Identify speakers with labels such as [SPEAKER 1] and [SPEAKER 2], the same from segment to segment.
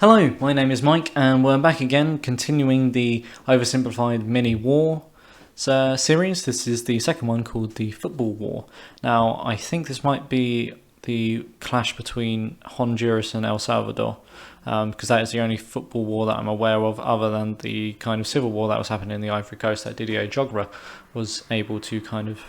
[SPEAKER 1] Hello, my name is Mike, and we're back again, continuing the OverSimplified MiniWars series. This is the second one, called the Football War. Now, I think this might be the clash between Honduras and El Salvador, because that is the only football war that I'm aware of, other than the kind of civil war that was happening in the Ivory Coast that Didier Drogba was able to kind of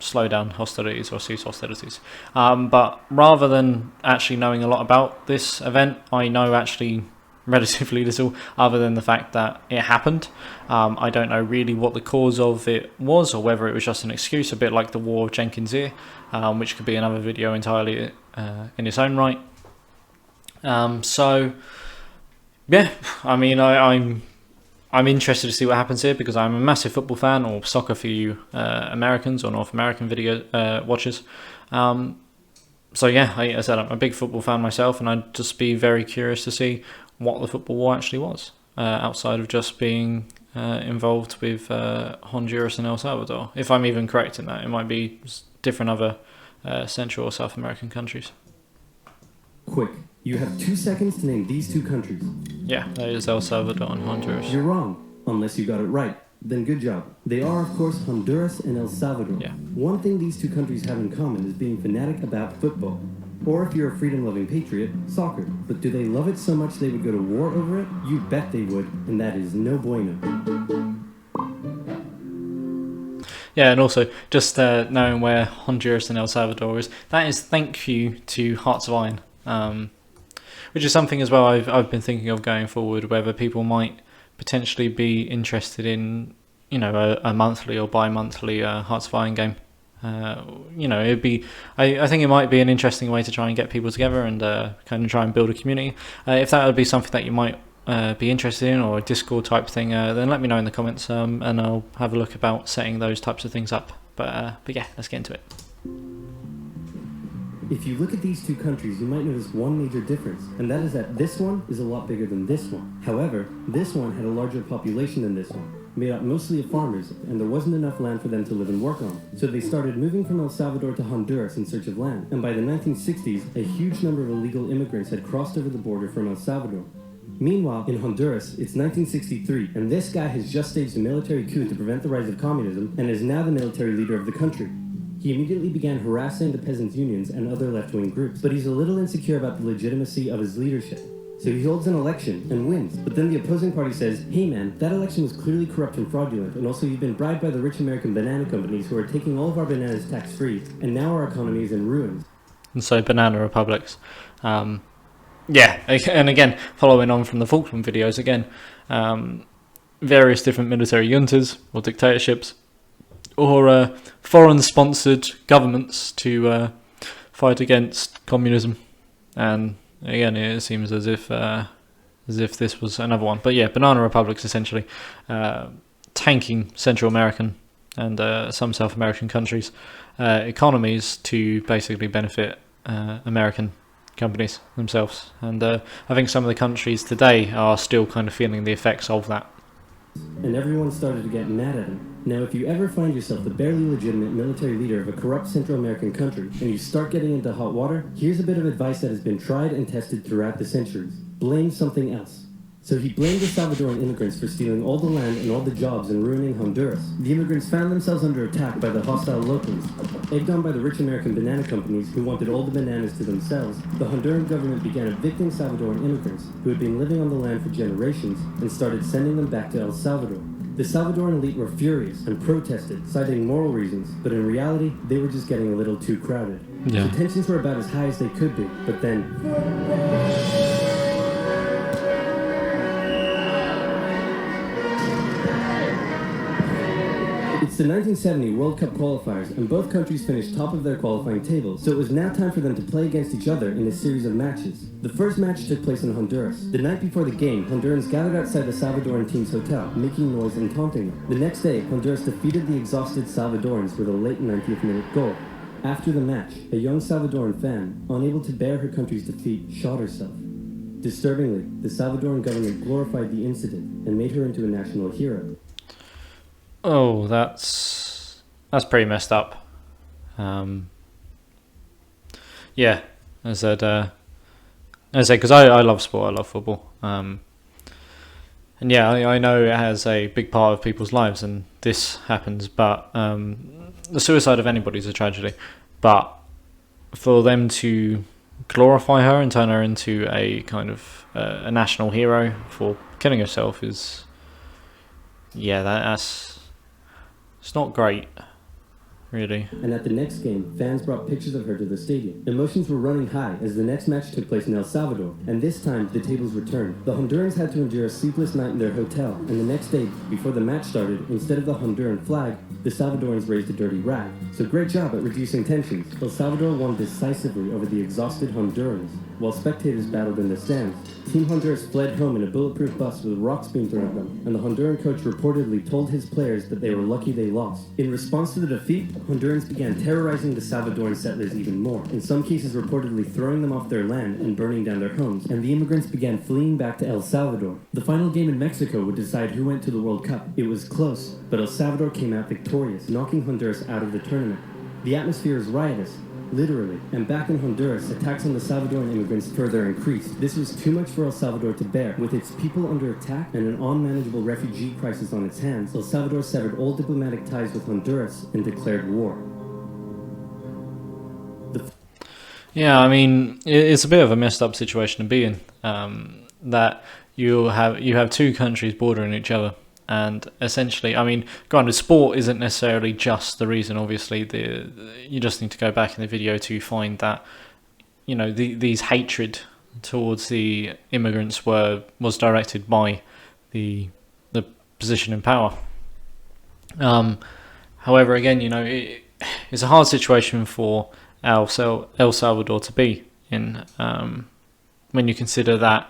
[SPEAKER 1] slow down hostilities or cease hostilities. But rather than actually knowing a lot about this event, I know actually relatively little other than the fact that it happened. I don't know really what the cause of it was, or whether it was just an excuse, a bit like the War of Jenkins' Ear, which could be another video entirely in its own right. So yeah, I mean, I'm interested to see what happens here, because I'm a massive football fan, or soccer for you Americans or North American video watchers. So yeah, as I said, I'm a big football fan myself, and I'd just be very curious to see what the football war actually was, outside of just being involved with Honduras and El Salvador. If I'm even correct in that, it might be different other Central or South American countries.
[SPEAKER 2] Quick, you have 2 seconds to name these two countries.
[SPEAKER 1] Yeah, that is El Salvador and Honduras.
[SPEAKER 2] You're wrong, unless you got it right. Then good job. They are, of course, Honduras and El Salvador.
[SPEAKER 1] Yeah.
[SPEAKER 2] One thing these two countries have in common is being fanatic about football. Or if you're a freedom-loving patriot, soccer. But do they love it so much they would go to war over it? You bet they would, and that is no bueno.
[SPEAKER 1] Yeah, and also, just knowing where Honduras and El Salvador is, that is thank you to Hearts of Iron. Which is something as well I've been thinking of going forward, whether people might potentially be interested in, you know, a monthly or bi-monthly Hearts of Iron game. You know, it'd be, I think it might be an interesting way to try and get people together and kind of try and build a community. If that would be something that you might be interested in, or a Discord type thing, then let me know in the comments, and I'll have a look about setting those types of things up. But yeah, let's get into it.
[SPEAKER 2] If you look at these two countries, you might notice one major difference, and that is that this one is a lot bigger than this one. However, this one had a larger population than this one, made up mostly of farmers, and there wasn't enough land for them to live and work on. So they started moving from El Salvador to Honduras in search of land, and by the 1960s, a huge number of illegal immigrants had crossed over the border from El Salvador. Meanwhile, in Honduras, it's 1963, and this guy has just staged a military coup to prevent the rise of communism, and is now the military leader of the country. He immediately began harassing the peasants' unions and other left-wing groups, but he's a little insecure about the legitimacy of his leadership. So he holds an election and wins, but then the opposing party says, hey man, that election was clearly corrupt and fraudulent, and also you've been bribed by the rich American banana companies who are taking all of our bananas tax-free, and now our economy is in ruins.
[SPEAKER 1] And so banana republics. Yeah, and again, following on from the Falkland videos again, various different military juntas or dictatorships, or foreign-sponsored governments to fight against communism. And again, it seems as if this was another one. But yeah, banana republics essentially tanking Central American and some South American countries' economies to basically benefit American companies themselves. And I think some of the countries today are still kind of feeling the effects of that.
[SPEAKER 2] And everyone started to get mad at him. Now, if you ever find yourself the barely legitimate military leader of a corrupt Central American country, and you start getting into hot water, here's a bit of advice that has been tried and tested throughout the centuries. Blame something else. So he blamed the Salvadoran immigrants for stealing all the land and all the jobs and ruining Honduras. The immigrants found themselves under attack by the hostile locals. Egged on by the rich American banana companies who wanted all the bananas to themselves, the Honduran government began evicting Salvadoran immigrants who had been living on the land for generations and started sending them back to El Salvador. The Salvadoran elite were furious and protested, citing moral reasons, but in reality, they were just getting a little too crowded.
[SPEAKER 1] Yeah.
[SPEAKER 2] The tensions were about as high as they could be, but then... It's the 1970 World Cup qualifiers, and both countries finished top of their qualifying tables, so it was now time for them to play against each other in a series of matches. The first match took place in Honduras. The night before the game, Hondurans gathered outside the Salvadoran team's hotel, making noise and taunting them. The next day, Honduras defeated the exhausted Salvadorans with a late 90th minute goal. After the match, a young Salvadoran fan, unable to bear her country's defeat, shot herself. Disturbingly, the Salvadoran government glorified the incident and made her into a national hero.
[SPEAKER 1] Oh, that's pretty messed up. Yeah, as I said, I say, because I love sport, I love football. And yeah, I know it has a big part of people's lives, and this happens, but the suicide of anybody is a tragedy. But for them to glorify her and turn her into a kind of a national hero for killing herself is, yeah, that's it's not great, really.
[SPEAKER 2] And at the next game, fans brought pictures of her to the stadium. Emotions were running high as the next match took place in El Salvador, and this time the tables were turned. The Hondurans had to endure a sleepless night in their hotel, and the next day, before the match started, instead of the Honduran flag, the Salvadorans raised a dirty rag. So great job at reducing tensions. El Salvador won decisively over the exhausted Hondurans. While spectators battled in the stands, Team Honduras fled home in a bulletproof bus with rocks being thrown at them, and the Honduran coach reportedly told his players that they were lucky they lost. In response to the defeat, Hondurans began terrorizing the Salvadoran settlers even more, in some cases reportedly throwing them off their land and burning down their homes, and the immigrants began fleeing back to El Salvador. The final game in Mexico would decide who went to the World Cup. It was close, but El Salvador came out victorious, knocking Honduras out of the tournament. The atmosphere is riotous, literally, and back in Honduras, attacks on the Salvadoran immigrants further increased. This was too much for El Salvador to bear. With its people under attack and an unmanageable refugee crisis on its hands, El Salvador severed all diplomatic ties with Honduras and declared war.
[SPEAKER 1] Yeah, I mean, it's a bit of a messed up situation to be in. That you have two countries bordering each other, and essentially, I mean, granted, sport isn't necessarily just the reason. Obviously, you just need to go back in the video to find that, you know, these hatred towards the immigrants was directed by the position in power. However, again, you know, it's a hard situation for El Salvador to be in, when you consider that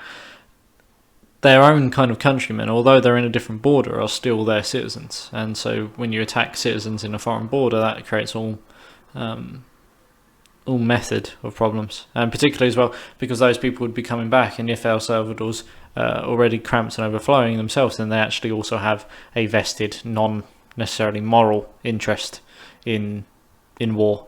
[SPEAKER 1] their own kind of countrymen, although they're in a different border, are still their citizens. And so when you attack citizens in a foreign border, that creates all method of problems, and particularly as well because those people would be coming back, and if El Salvador's already cramped and overflowing themselves, then they actually also have a vested, non necessarily moral interest in war.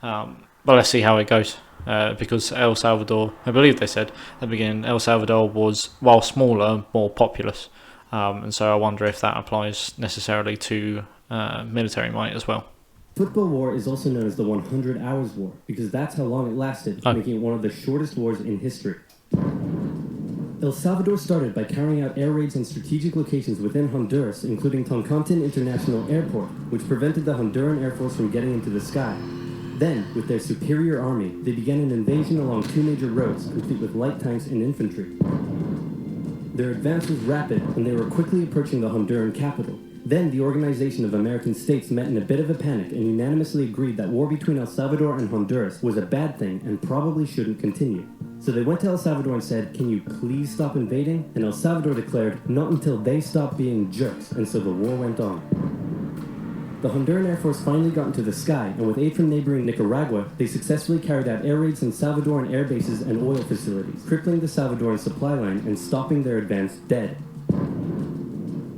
[SPEAKER 1] But let's see how it goes. Because El Salvador, I believe they said at the beginning, El Salvador was, while smaller, more populous. And so I wonder if that applies necessarily to military might as well.
[SPEAKER 2] Football War is also known as the 100 Hours War, because that's how long it lasted, making it one of the shortest wars in history. El Salvador started by carrying out air raids on strategic locations within Honduras, including Toncontin International Airport, which prevented the Honduran Air Force from getting into the sky. Then, with their superior army, they began an invasion along two major roads, complete with light tanks and infantry. Their advance was rapid, and they were quickly approaching the Honduran capital. Then, the Organization of American States met in a bit of a panic and unanimously agreed that war between El Salvador and Honduras was a bad thing and probably shouldn't continue. So they went to El Salvador and said, "Can you please stop invading?" And El Salvador declared, "Not until they stop being jerks," and so the war went on. The Honduran Air Force finally got into the sky, and with aid from neighboring Nicaragua, they successfully carried out air raids on Salvadoran air bases and oil facilities, crippling the Salvadoran supply line and stopping their advance dead.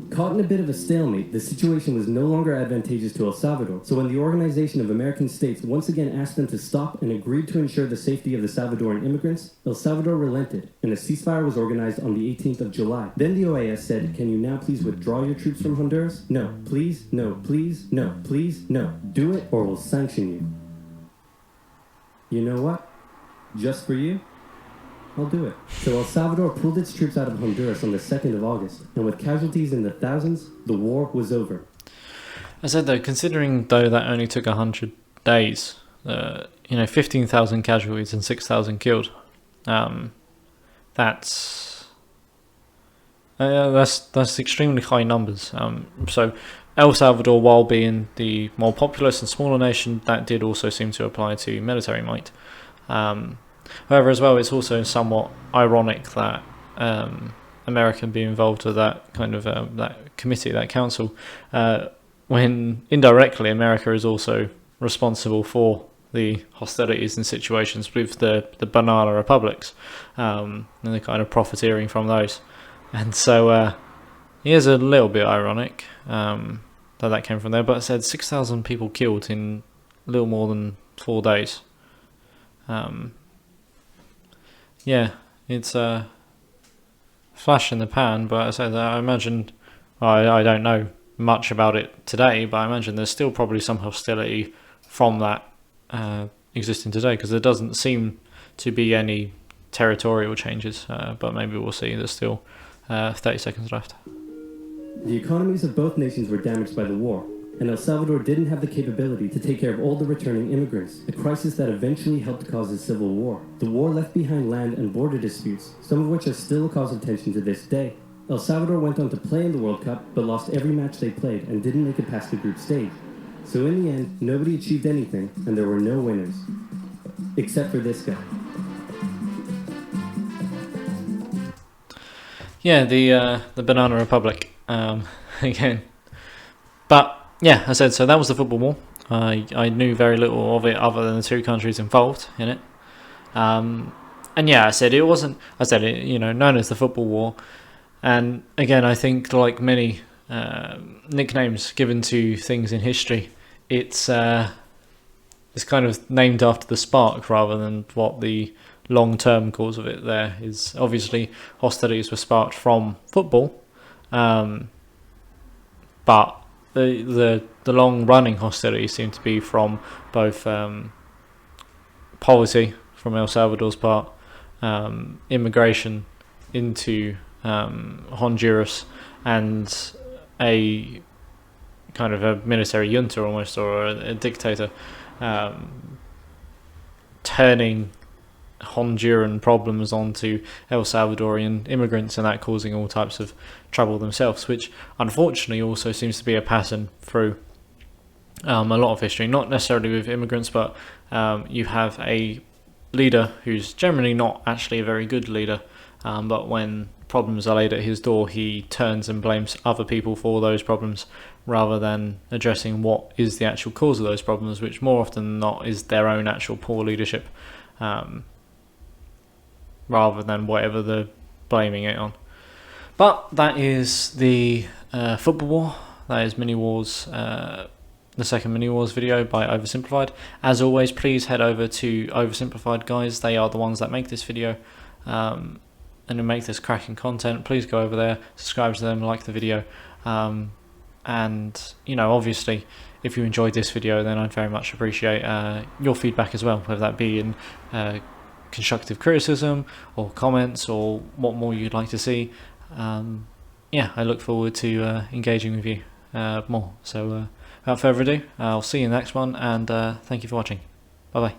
[SPEAKER 2] Caught in a bit of a stalemate, the situation was no longer advantageous to El Salvador, so when the Organization of American States once again asked them to stop and agreed to ensure the safety of the Salvadoran immigrants, El Salvador relented, and a ceasefire was organized on the 18th of July. Then the OAS said, "Can you now please withdraw your troops from Honduras? No, please, no, please, no, please, no. Do it or we'll sanction you." You know what? Just for you, I'll do it. So El Salvador pulled its troops out of Honduras on the 2nd of August, and with casualties in the thousands, the war was over.
[SPEAKER 1] I said though, considering though that only took 100 days, 15,000 casualties and 6,000 killed. That's extremely high numbers. So El Salvador, while being the more populous and smaller nation, that did also seem to apply to military might. However, as well, it's also somewhat ironic that America can be involved with that kind of that committee, that council, when indirectly America is also responsible for the hostilities and situations with the banana republics, and the kind of profiteering from those. And so it is a little bit ironic that came from there, but it said 6,000 people killed in a little more than 4 days. Yeah, it's a flash in the pan, but as I said, I imagine, I don't know much about it today, but I imagine there's still probably some hostility from that existing today, because there doesn't seem to be any territorial changes, but maybe we'll see. There's still 30 seconds left.
[SPEAKER 2] The economies of both nations were damaged by the war, and El Salvador didn't have the capability to take care of all the returning immigrants, a crisis that eventually helped cause a civil war. The war left behind land and border disputes, some of which are still a cause of tension to this day. El Salvador went on to play in the World Cup, but lost every match they played and didn't make it past the group stage. So in the end, nobody achieved anything, and there were no winners. Except for this guy.
[SPEAKER 1] Yeah, the Banana Republic again. But yeah, I said, so that was the football war. I knew very little of it other than the two countries involved in it. And yeah, I said it wasn't. I said it, known as the football war. And again, I think like many nicknames given to things in history, it's kind of named after the spark rather than what the long-term cause of it there is. Obviously, hostilities were sparked from football, but the long-running hostilities seem to be from both poverty from El Salvador's part, immigration into Honduras, and a kind of a military junta almost, or a dictator, turning Honduran problems onto El Salvadorian immigrants, and that causing all types of trouble themselves, which unfortunately also seems to be a pattern through a lot of history, not necessarily with immigrants, but you have a leader who's generally not actually a very good leader, but when problems are laid at his door, he turns and blames other people for those problems rather than addressing what is the actual cause of those problems, which more often than not is their own actual poor leadership, rather than whatever they're blaming it on. But that is the football war. That is MiniWars, the second MiniWars video by OverSimplified. As always, please head over to OverSimplified, guys. They are the ones that make this video and make this cracking content. Please go over there, subscribe to them, like the video, and obviously if you enjoyed this video, then I'd very much appreciate your feedback as well, whether that be in constructive criticism or comments or what more you'd like to see. Yeah, I look forward to engaging with you more. So without further ado, I'll see you in the next one, and thank you for watching. Bye bye.